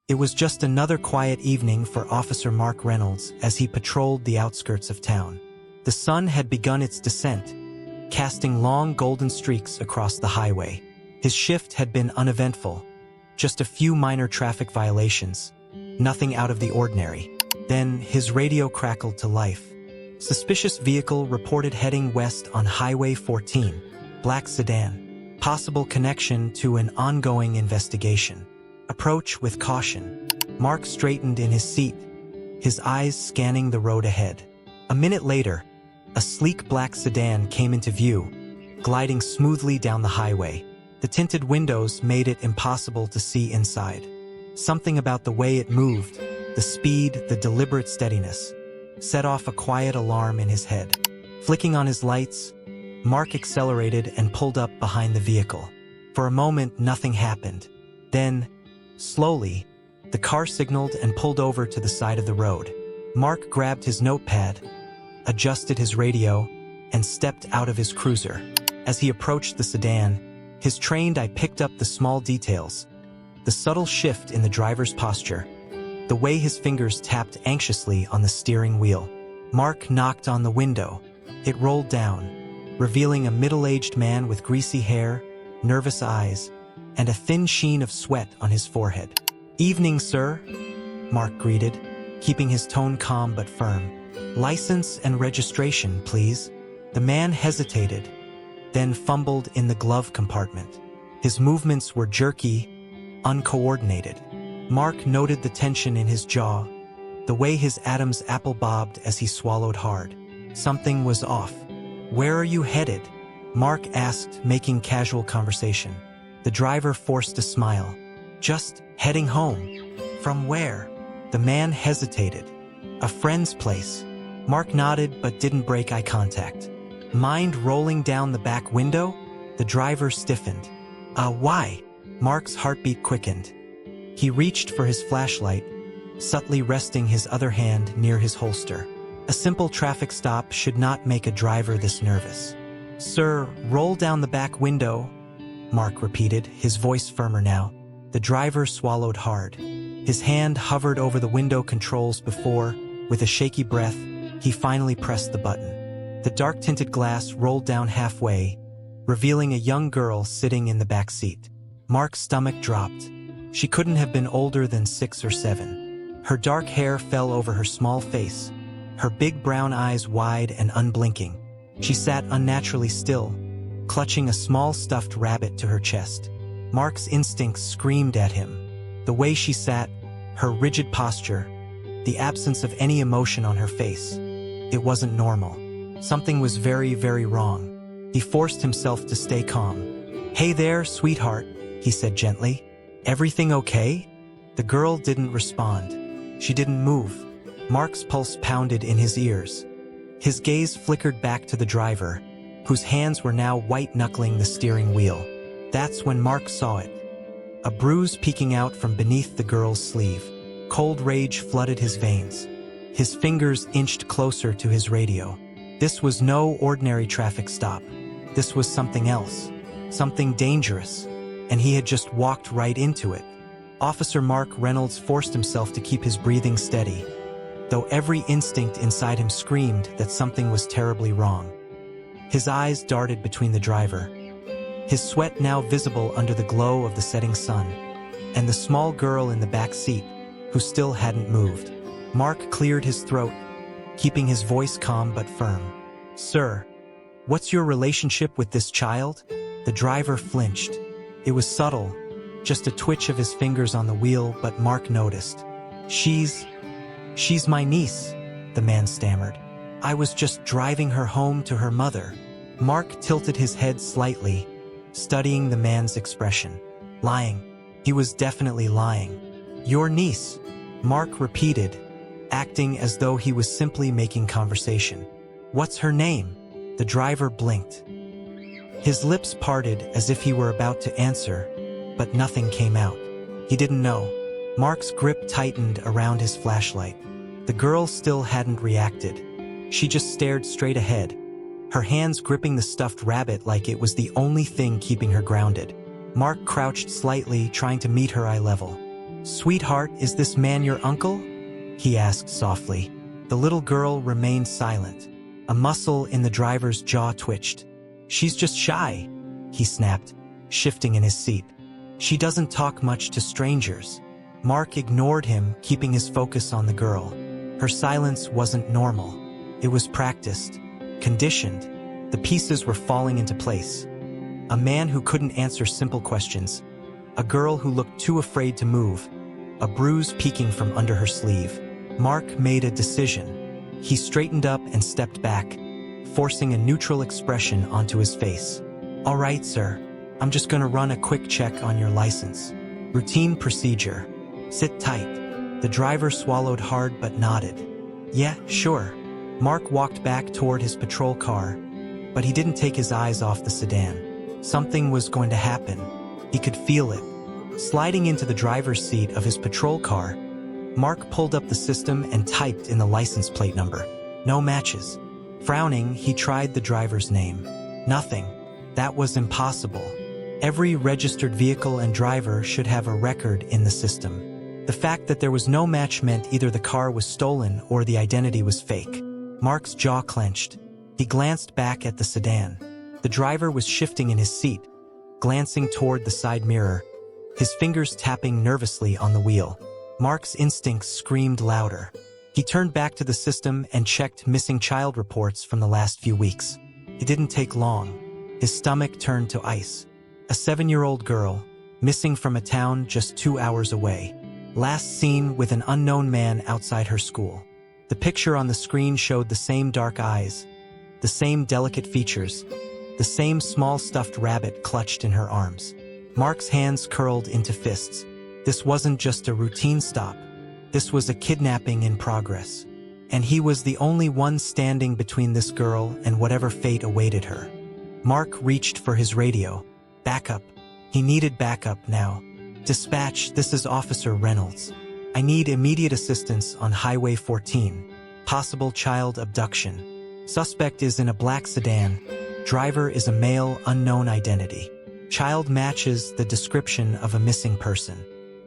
It was just another quiet evening for Officer Mark Reynolds as he patrolled the outskirts of town. The sun had begun its descent, casting long golden streaks across the highway. His shift had been uneventful, just a few minor traffic violations, nothing out of the ordinary. Then his radio crackled to life. Suspicious vehicle reported heading west on Highway 14, black sedan, possible connection to an ongoing investigation. Approach with caution. Mark straightened in his seat, his eyes scanning the road ahead. A minute later, a sleek black sedan came into view, gliding smoothly down the highway. The tinted windows made it impossible to see inside. Something about the way it moved, the speed, the deliberate steadiness, set off a quiet alarm in his head. Flicking on his lights, Mark accelerated and pulled up behind the vehicle. For a moment, nothing happened. Then, slowly, the car signaled and pulled over to the side of the road. Mark grabbed his notepad, adjusted his radio, and stepped out of his cruiser. As he approached the sedan, his trained eye picked up the small details, the subtle shift in the driver's posture, the way his fingers tapped anxiously on the steering wheel. Mark knocked on the window. It rolled down, revealing a middle-aged man with greasy hair, nervous eyes, and a thin sheen of sweat on his forehead. "Evening, sir," Mark greeted, keeping his tone calm but firm. "License and registration, please." The man hesitated, then fumbled in the glove compartment. His movements were jerky, uncoordinated. Mark noted the tension in his jaw, the way his Adam's apple bobbed as he swallowed hard. Something was off. "Where are you headed?" Mark asked, making casual conversation. The driver forced a smile. "Just heading home." "From where?" The man hesitated. "A friend's place." Mark nodded but didn't break eye contact. "Mind rolling down the back window?" The driver stiffened. Why?" Mark's heartbeat quickened. He reached for his flashlight, subtly resting his other hand near his holster. A simple traffic stop should not make a driver this nervous. "Sir, roll down the back window," Mark repeated, his voice firmer now. The driver swallowed hard. His hand hovered over the window controls before, with a shaky breath, he finally pressed the button. The dark-tinted glass rolled down halfway, revealing a young girl sitting in the back seat. Mark's stomach dropped. She couldn't have been older than 6 or 7. Her dark hair fell over her small face, her big brown eyes wide and unblinking. She sat unnaturally still, clutching a small stuffed rabbit to her chest. Mark's instincts screamed at him. The way she sat, her rigid posture, the absence of any emotion on her face. It wasn't normal. Something was very, very wrong. He forced himself to stay calm. "Hey there, sweetheart," he said gently. "Everything okay?" The girl didn't respond. She didn't move. Mark's pulse pounded in his ears. His gaze flickered back to the driver, whose hands were now white-knuckling the steering wheel. That's when Mark saw it. A bruise peeking out from beneath the girl's sleeve. Cold rage flooded his veins. His fingers inched closer to his radio. This was no ordinary traffic stop. This was something else, something dangerous, and he had just walked right into it. Officer Mark Reynolds forced himself to keep his breathing steady, though every instinct inside him screamed that something was terribly wrong. His eyes darted between the driver, his sweat now visible under the glow of the setting sun, and the small girl in the back seat, who still hadn't moved. Mark cleared his throat, keeping his voice calm but firm. "Sir, what's your relationship with this child?" The driver flinched. It was subtle, just a twitch of his fingers on the wheel, but Mark noticed. She's my niece," the man stammered. "I was just driving her home to her mother." Mark tilted his head slightly, studying the man's expression. Lying. He was definitely lying. "Your niece," Mark repeated, acting as though he was simply making conversation. "What's her name?" The driver blinked. His lips parted as if he were about to answer, but nothing came out. He didn't know. Mark's grip tightened around his flashlight. The girl still hadn't reacted. She just stared straight ahead, her hands gripping the stuffed rabbit like it was the only thing keeping her grounded. Mark crouched slightly, trying to meet her eye level. "Sweetheart, is this man your uncle?" he asked softly. The little girl remained silent. A muscle in the driver's jaw twitched. "She's just shy," he snapped, shifting in his seat. "She doesn't talk much to strangers." Mark ignored him, keeping his focus on the girl. Her silence wasn't normal. It was practiced, conditioned. The pieces were falling into place. A man who couldn't answer simple questions. A girl who looked too afraid to move. A bruise peeking from under her sleeve. Mark made a decision. He straightened up and stepped back, forcing a neutral expression onto his face. "All right, sir. I'm just gonna run a quick check on your license. Routine procedure. Sit tight." The driver swallowed hard but nodded. "Yeah, sure." Mark walked back toward his patrol car, but he didn't take his eyes off the sedan. Something was going to happen. He could feel it. Sliding into the driver's seat of his patrol car, Mark pulled up the system and typed in the license plate number. No matches. Frowning, he tried the driver's name. Nothing. That was impossible. Every registered vehicle and driver should have a record in the system. The fact that there was no match meant either the car was stolen or the identity was fake. Mark's jaw clenched. He glanced back at the sedan. The driver was shifting in his seat, glancing toward the side mirror, his fingers tapping nervously on the wheel. Mark's instincts screamed louder. He turned back to the system and checked missing child reports from the last few weeks. It didn't take long. His stomach turned to ice. A 7-year-old girl, missing from a town just 2 hours away. Last seen with an unknown man outside her school. The picture on the screen showed the same dark eyes, the same delicate features, the same small stuffed rabbit clutched in her arms. Mark's hands curled into fists. This wasn't just a routine stop. This was a kidnapping in progress. And he was the only one standing between this girl and whatever fate awaited her. Mark reached for his radio. Backup. He needed backup now. "Dispatch, this is Officer Reynolds. I need immediate assistance on Highway 14. Possible child abduction. Suspect is in a black sedan. Driver is a male, unknown identity. Child matches the description of a missing person.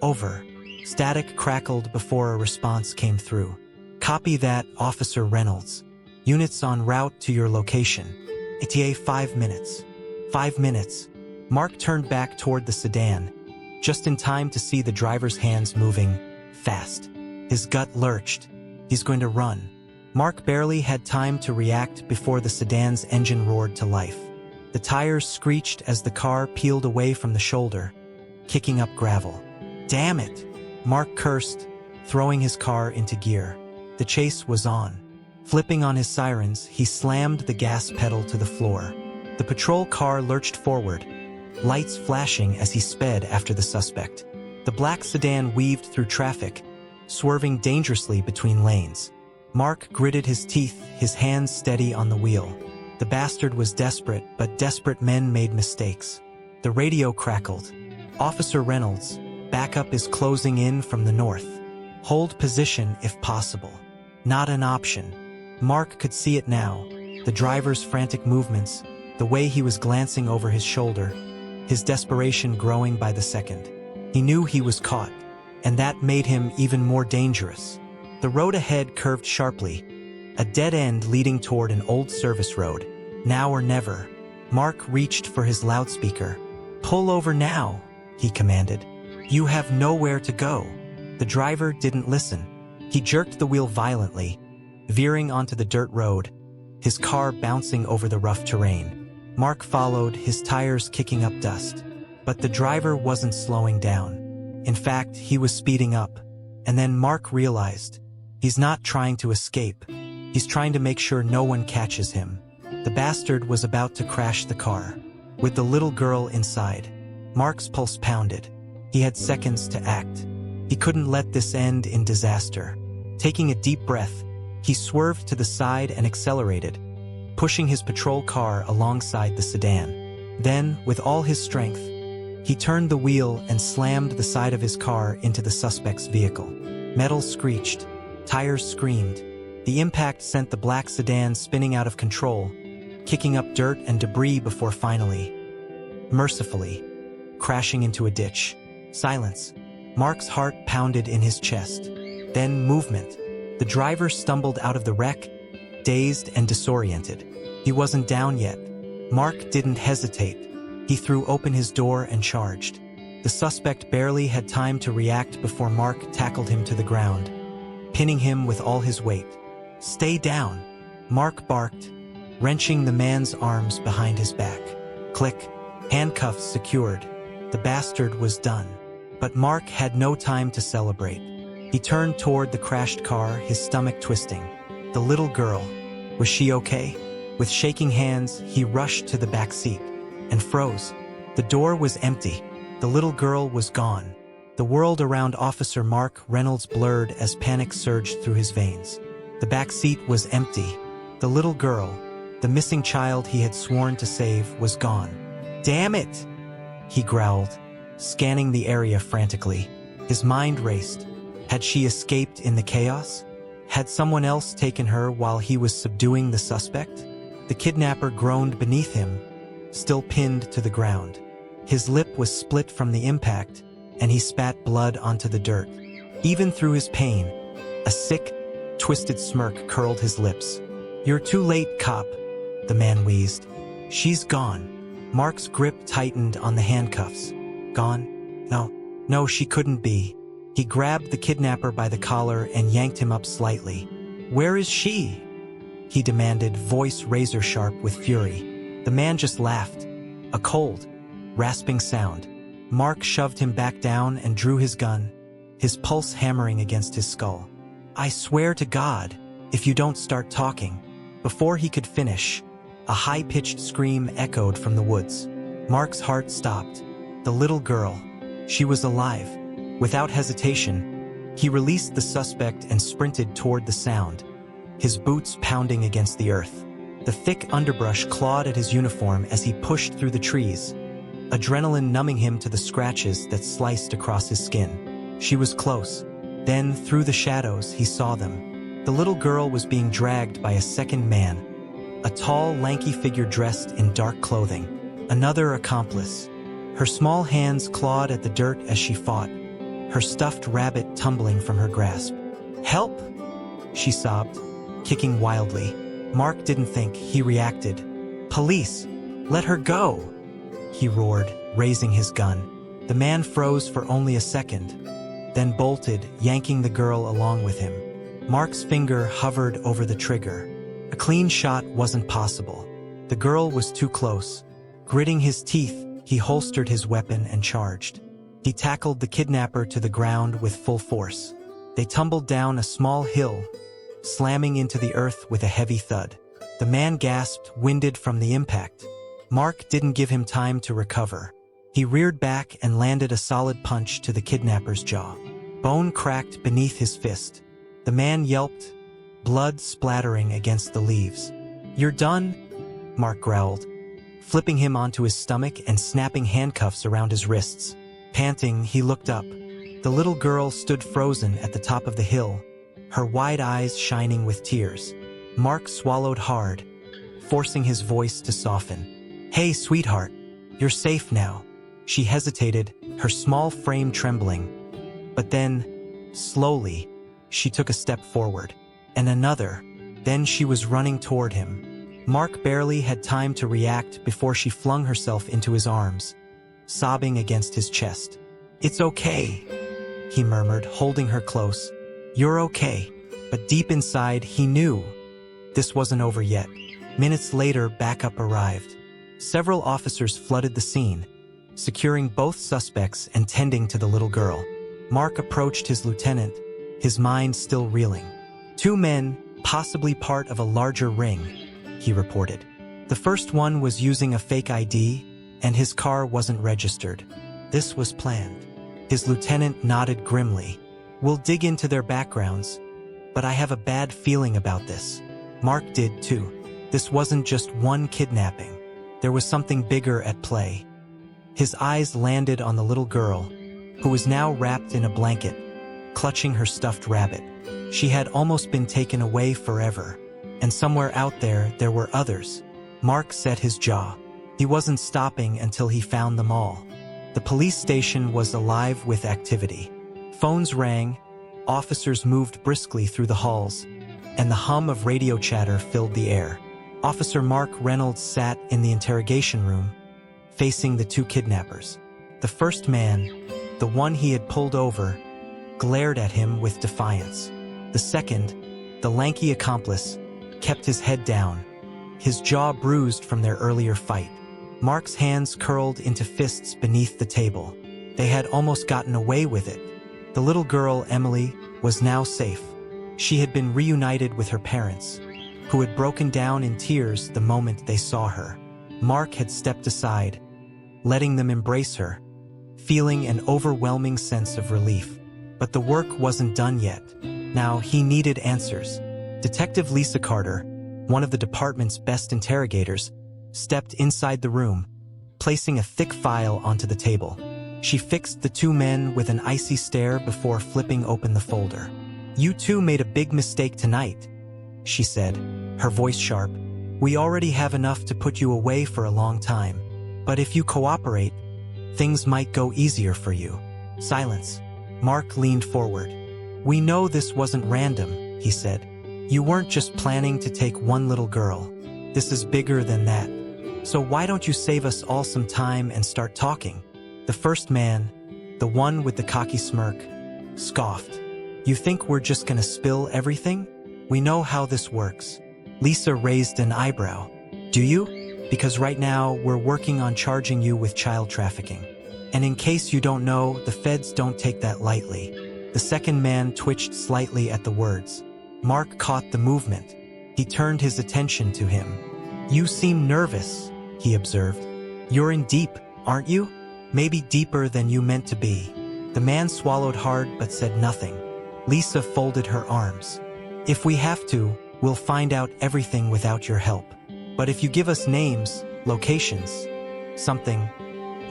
Over." Static crackled before a response came through. "Copy that, Officer Reynolds. Units en route to your location. ETA 5 minutes. 5 minutes. Mark turned back toward the sedan, just in time to see the driver's hands moving fast. His gut lurched. He's going to run. Mark barely had time to react before the sedan's engine roared to life. The tires screeched as the car peeled away from the shoulder, kicking up gravel. "Damn it!" Mark cursed, throwing his car into gear. The chase was on. Flipping on his sirens, he slammed the gas pedal to the floor. The patrol car lurched forward, lights flashing as he sped after the suspect. The black sedan weaved through traffic, swerving dangerously between lanes. Mark gritted his teeth, his hands steady on the wheel. The bastard was desperate, but desperate men made mistakes. The radio crackled. "Officer Reynolds, backup is closing in from the north. Hold position if possible." Not an option. Mark could see it now. The driver's frantic movements, the way he was glancing over his shoulder, his desperation growing by the second. He knew he was caught, and that made him even more dangerous. The road ahead curved sharply, a dead end leading toward an old service road. Now or never. Mark reached for his loudspeaker. "Pull over now," he commanded. "You have nowhere to go." The driver didn't listen. He jerked the wheel violently, veering onto the dirt road, his car bouncing over the rough terrain. Mark followed, his tires kicking up dust. But the driver wasn't slowing down. In fact, he was speeding up. And then Mark realized, he's not trying to escape. He's trying to make sure no one catches him. The bastard was about to crash the car, with the little girl inside. Mark's pulse pounded. He had seconds to act. He couldn't let this end in disaster. Taking a deep breath, he swerved to the side and accelerated, pushing his patrol car alongside the sedan. Then, with all his strength, he turned the wheel and slammed the side of his car into the suspect's vehicle. Metal screeched. Tires screamed. The impact sent the black sedan spinning out of control, kicking up dirt and debris before finally, mercifully, crashing into a ditch. Silence. Mark's heart pounded in his chest. Then movement. The driver stumbled out of the wreck, dazed and disoriented. He wasn't down yet. Mark didn't hesitate. He threw open his door and charged. The suspect barely had time to react before Mark tackled him to the ground, pinning him with all his weight. "Stay down," Mark barked, wrenching the man's arms behind his back. Click. Handcuffs secured. The bastard was done. But Mark had no time to celebrate. He turned toward the crashed car, his stomach twisting. The little girl. Was she okay? With shaking hands, he rushed to the back seat and froze. The door was empty. The little girl was gone. The world around Officer Mark Reynolds blurred as panic surged through his veins. The back seat was empty. The little girl, the missing child he had sworn to save, was gone. "Damn it!" he growled, scanning the area frantically. His mind raced. Had she escaped in the chaos? Had someone else taken her while he was subduing the suspect? The kidnapper groaned beneath him, still pinned to the ground. His lip was split from the impact, and he spat blood onto the dirt. Even through his pain, a sick, twisted smirk curled his lips. "You're too late, cop," the man wheezed. "She's gone." Mark's grip tightened on the handcuffs. "Gone? No, she couldn't be." He grabbed the kidnapper by the collar and yanked him up slightly. "Where is she?" he demanded, voice razor-sharp with fury. The man just laughed. A cold, rasping sound. Mark shoved him back down and drew his gun, his pulse hammering against his skull. "I swear to God, if you don't start talking." Before he could finish, a high-pitched scream echoed from the woods. Mark's heart stopped. The little girl. She was alive. Without hesitation, he released the suspect and sprinted toward the sound, his boots pounding against the earth. The thick underbrush clawed at his uniform as he pushed through the trees, adrenaline numbing him to the scratches that sliced across his skin. She was close. Then, through the shadows, he saw them. The little girl was being dragged by a second man, a tall, lanky figure dressed in dark clothing. Another accomplice. Her small hands clawed at the dirt as she fought, her stuffed rabbit tumbling from her grasp. "Help!" she sobbed, kicking wildly. Mark didn't think, he reacted. "Police! Let her go!" he roared, raising his gun. The man froze for only a second, then bolted, yanking the girl along with him. Mark's finger hovered over the trigger. A clean shot wasn't possible. The girl was too close. Gritting his teeth, he holstered his weapon and charged. He tackled the kidnapper to the ground with full force. They tumbled down a small hill, slamming into the earth with a heavy thud. The man gasped, winded from the impact. Mark didn't give him time to recover. He reared back and landed a solid punch to the kidnapper's jaw. Bone cracked beneath his fist. The man yelped, blood splattering against the leaves. "You're done?" Mark growled, flipping him onto his stomach and snapping handcuffs around his wrists. Panting, he looked up. The little girl stood frozen at the top of the hill, her wide eyes shining with tears. Mark swallowed hard, forcing his voice to soften. "Hey, sweetheart, you're safe now." She hesitated, her small frame trembling. But then, slowly, she took a step forward, and another. Then she was running toward him. Mark barely had time to react before she flung herself into his arms, sobbing against his chest. "It's okay," he murmured, holding her close. "You're okay." But deep inside, he knew this wasn't over yet. Minutes later, backup arrived. Several officers flooded the scene, securing both suspects and tending to the little girl. Mark approached his lieutenant, his mind still reeling. "Two men, possibly part of a larger ring," he reported. "The first one was using a fake ID, and his car wasn't registered. This was planned." His lieutenant nodded grimly. "We'll dig into their backgrounds, but I have a bad feeling about this." Mark did too. This wasn't just one kidnapping. There was something bigger at play. His eyes landed on the little girl, who was now wrapped in a blanket, clutching her stuffed rabbit. She had almost been taken away forever, and somewhere out there, there were others. Mark set his jaw. He wasn't stopping until he found them all. The police station was alive with activity. Phones rang, officers moved briskly through the halls, and the hum of radio chatter filled the air. Officer Mark Reynolds sat in the interrogation room, facing the two kidnappers. The first man, the one he had pulled over, glared at him with defiance. The second, the lanky accomplice, kept his head down, his jaw bruised from their earlier fight. Mark's hands curled into fists beneath the table. They had almost gotten away with it. The little girl, Emily, was now safe. She had been reunited with her parents, who had broken down in tears the moment they saw her. Mark had stepped aside, letting them embrace her, feeling an overwhelming sense of relief. But the work wasn't done yet. Now he needed answers. Detective Lisa Carter, one of the department's best interrogators, stepped inside the room, placing a thick file onto the table. She fixed the two men with an icy stare before flipping open the folder. "You two made a big mistake tonight," she said, her voice sharp. "We already have enough to put you away for a long time. But if you cooperate, things might go easier for you." Silence. Mark leaned forward. "We know this wasn't random," he said. "You weren't just planning to take one little girl. This is bigger than that. So why don't you save us all some time and start talking?" The first man, the one with the cocky smirk, scoffed. "You think we're just gonna spill everything? We know how this works." Lisa raised an eyebrow. "Do you? Because right now we're working on charging you with child trafficking. And in case you don't know, the feds don't take that lightly." The second man twitched slightly at the words. Mark caught the movement. He turned his attention to him. "You seem nervous," he observed. "You're in deep, aren't you? Maybe deeper than you meant to be." The man swallowed hard but said nothing. Lisa folded her arms. "If we have to, we'll find out everything without your help. But if you give us names, locations, something,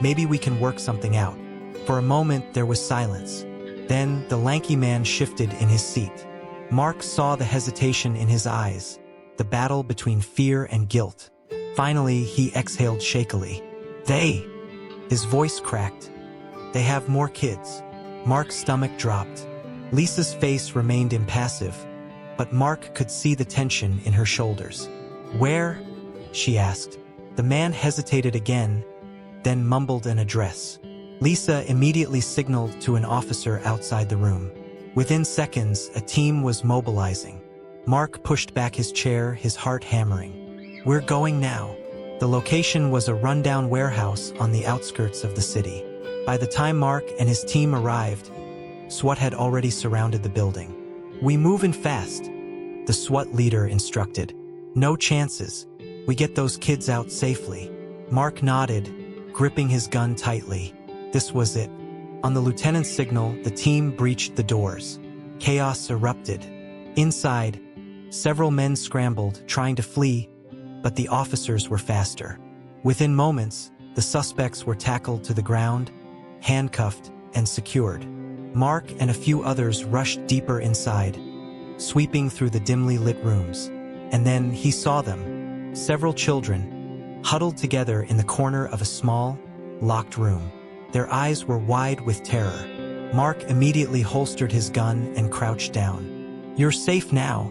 maybe we can work something out." For a moment there was silence. Then the lanky man shifted in his seat. Mark saw the hesitation in his eyes, the battle between fear and guilt. Finally, he exhaled shakily. "They," his voice cracked, "they have more kids." Mark's stomach dropped. Lisa's face remained impassive, but Mark could see the tension in her shoulders. "Where?" she asked. The man hesitated again, then mumbled an address. Lisa immediately signaled to an officer outside the room. Within seconds, a team was mobilizing. Mark pushed back his chair, his heart hammering. "We're going now." The location was a rundown warehouse on the outskirts of the city. By the time Mark and his team arrived, SWAT had already surrounded the building. "We movin' fast," the SWAT leader instructed. "No chances. We get those kids out safely." Mark nodded, gripping his gun tightly. This was it. On the lieutenant's signal, the team breached the doors. Chaos erupted. Inside, several men scrambled, trying to flee, but the officers were faster. Within moments, the suspects were tackled to the ground, handcuffed, and secured. Mark and a few others rushed deeper inside, sweeping through the dimly lit rooms. And then he saw them, several children, huddled together in the corner of a small, locked room. Their eyes were wide with terror. Mark immediately holstered his gun and crouched down. "You're safe now,"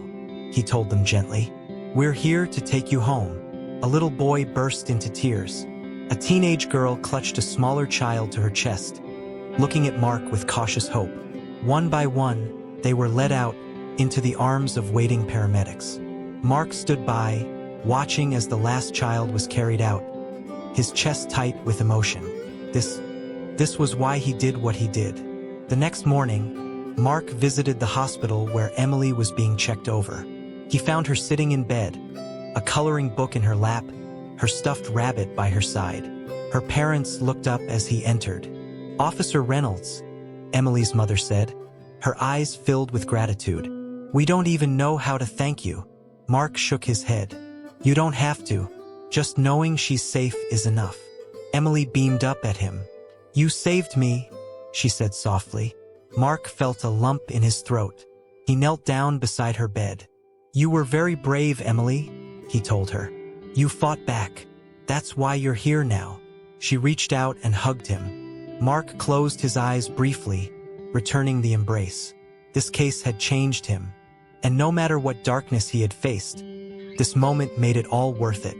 he told them gently. "We're here to take you home." A little boy burst into tears. A teenage girl clutched a smaller child to her chest, looking at Mark with cautious hope. One by one, they were led out into the arms of waiting paramedics. Mark stood by, watching as the last child was carried out, his chest tight with emotion. This was why he did what he did. The next morning, Mark visited the hospital where Emily was being checked over. He found her sitting in bed, a coloring book in her lap, her stuffed rabbit by her side. Her parents looked up as he entered. "Officer Reynolds," Emily's mother said, her eyes filled with gratitude. "We don't even know how to thank you." Mark shook his head. "You don't have to. Just knowing she's safe is enough." Emily beamed up at him. "You saved me," she said softly. Mark felt a lump in his throat. He knelt down beside her bed. "You were very brave, Emily," he told her. "You fought back. That's why you're here now." She reached out and hugged him. Mark closed his eyes briefly, returning the embrace. This case had changed him, and no matter what darkness he had faced, this moment made it all worth it.